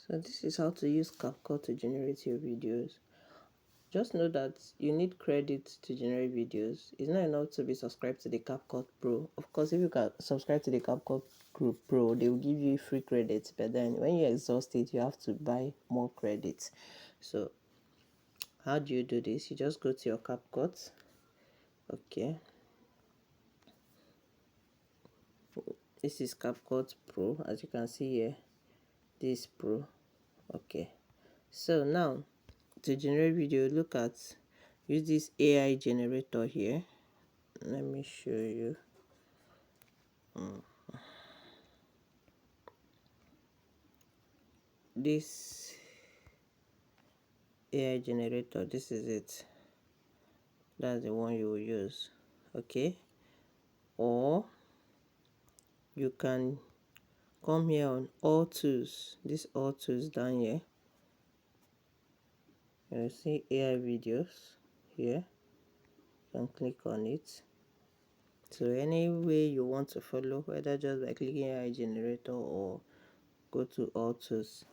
So this is how to use CapCut to generate your videos. Just know that you need credit to generate videos. It's not enough to be subscribed to the CapCut Pro. Of course, if you can subscribe to the CapCut Pro, they will give you free credits. But then when you exhaust it, you have to buy more credits. So how do you do this? You just go to your CapCut. Okay. This is CapCut Pro. As you can see here, this Pro. Okay. So now, to generate video, look at, use this AI generator here. Let me show you. This AI generator, this is it. That's the one you will use. Okay. Or you can come here on all tools. This all tools down here. You see AI videos here. You can click on it. So any way you want to follow, whether just by clicking AI generator or go to all tools.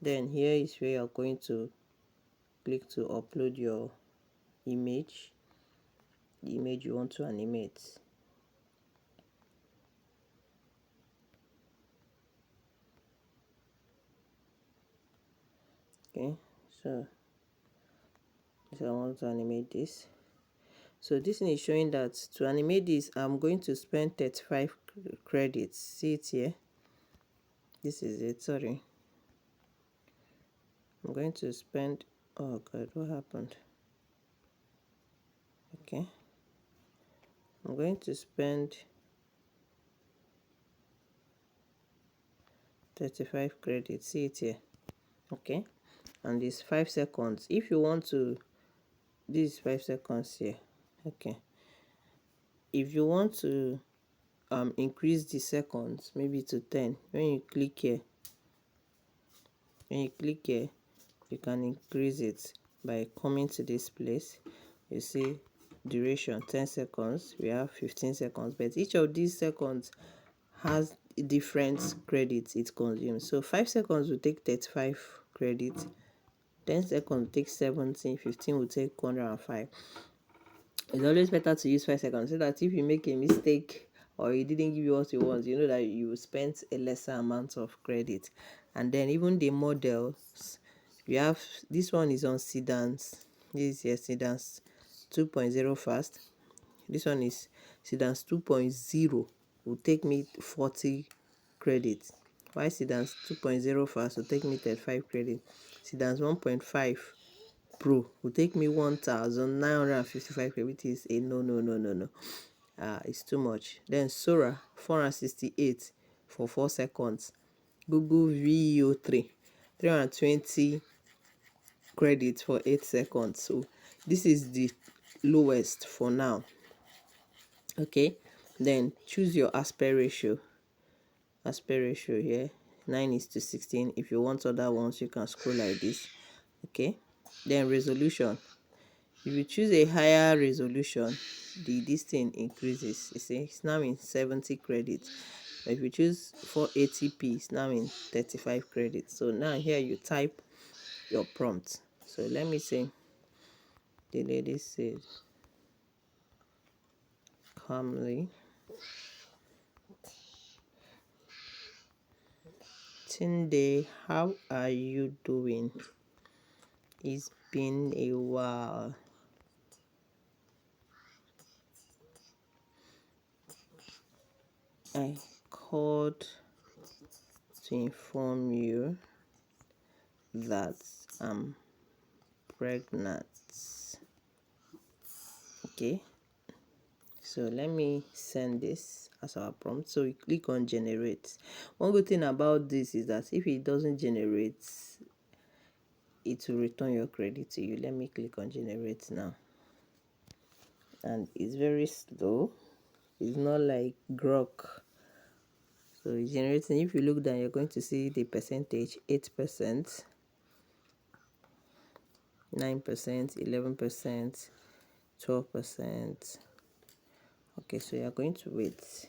Then here is where you're going to click to upload your image, the image you want to animate. Okay, so I want to animate this. So this thing is showing that to animate this, I'm going to spend 35 credits. See it here? This is it, sorry. I'm going to spend, oh God, what happened? Okay. I'm going to spend 35 credits. See it here? Okay. And it's 5 seconds. If you want to, this is 5 seconds here. Okay. If you want to increase the seconds maybe to 10, when you click here, you can increase it by coming to this place. You see duration 10 seconds, we have 15 seconds, but each of these seconds has different credits it consumes. So 5 seconds will take 35 credits, 10 seconds will take 17, 15 will take 105. It's always better to use 5 seconds so that if you make a mistake or it didn't give you what you want, you know that you spent a lesser amount of credit. And then even the models, we have, this one is on sedans. This is here sedans 2.0 fast. This one is sedans 2.0, will take me 40 credits. Why sedans 2.0 fast will take me 35 credits. Sedans 1.5 Pro will take me 1,955 credits, which is a no. It's too much. Then Sora 468 for 4 seconds. Google VO3 320 credits for 8 seconds. So this is the lowest for now. Okay, then choose your aspect ratio. Aspect ratio here 9:16. If you want other ones, you can scroll like this. Okay, then resolution. If you choose a higher resolution, this thing increases. You see, it's now in 70 credits. But if you choose 480p, it's now in 35 credits. So now here you type your prompt. So let me say, the lady said, calmly, Tunde, how are you doing? It's been a while. I called to inform you that I'm pregnant. Okay, so let me send this as our prompt. So we click on generate. One good thing about this is that if it doesn't generate, it will return your credit to you. Let me click on generate now, and it's very slow. It's not like Grok. So it's generating. If you look down, you're going to see the percentage: 8%, 9%, 11%, 12%. Okay, so you're going to wait.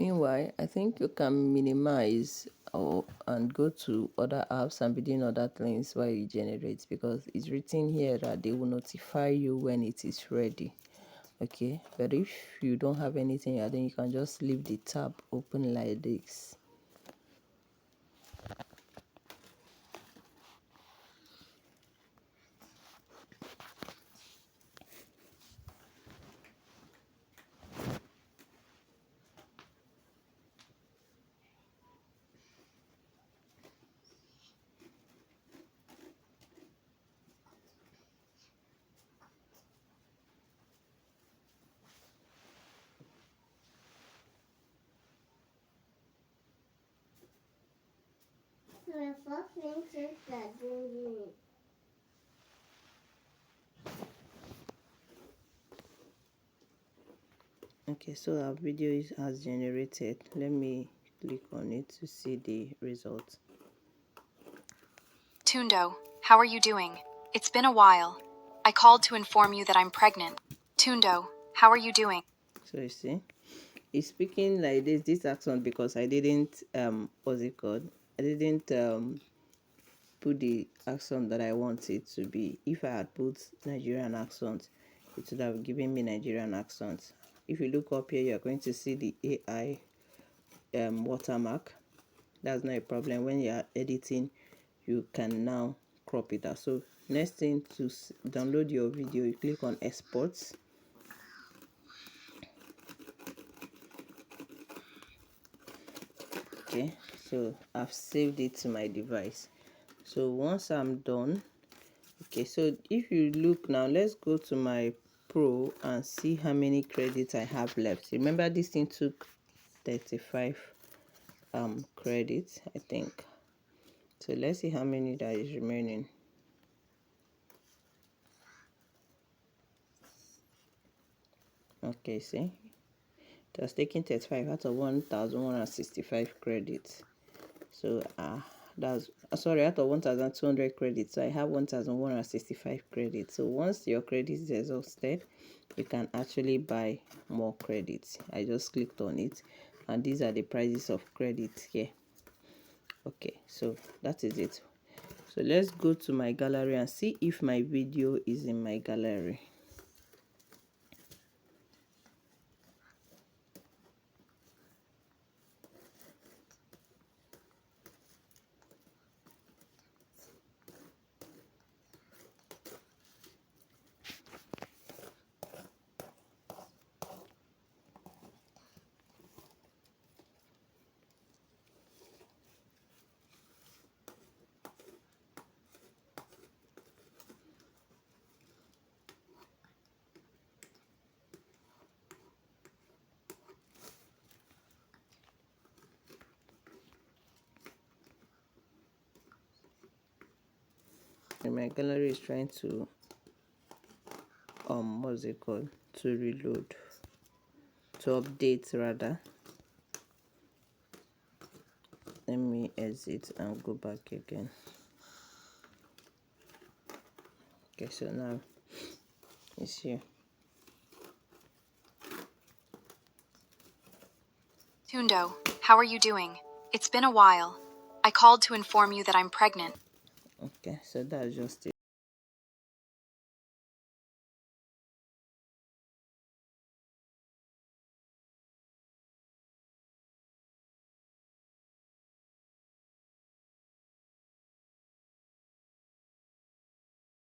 Meanwhile, I think you can minimize and go to other apps and be doing other things while you generate, because it's written here that they will notify you when it is ready. Okay, but if you don't have anything, then you can just leave the tab open like this. Okay, so our video has generated. Let me click on it to see the result. Tundo, how are you doing? It's been a while. I called to inform you that I'm pregnant. Tundo, how are you doing? So you see, it's speaking like this accent because I didn't what's it called? I didn't put the accent that I want it to be. If I had put Nigerian accent, it would have given me Nigerian accent. If you look up here, you're going to see the AI watermark. That's not a problem. When you're editing, you can now crop it out. So next thing, to download your video, you click on export. Okay, so I've saved it to my device. So once I'm done, okay, so if you look now, let's go to my pro and see how many credits I have left. Remember, this thing took 35 credits, I think. So let's see how many that is remaining. Okay, see, it was taking 35 out of 1165 credits. So that's sorry, out of 1200 credits, so I have 1165 credits. So once your credit is exhausted, you can actually buy more credits. I just clicked on it, and these are the prices of credits here. Okay, so that is it. So let's go to my gallery and see if my video is in my gallery. And my gallery is trying to what's it called, to reload, to update rather. Let me exit and go back again. Okay, so now it's here. Tundo, how are you doing? It's been a while. I called to inform you that I'm pregnant. Okay, so that's just it.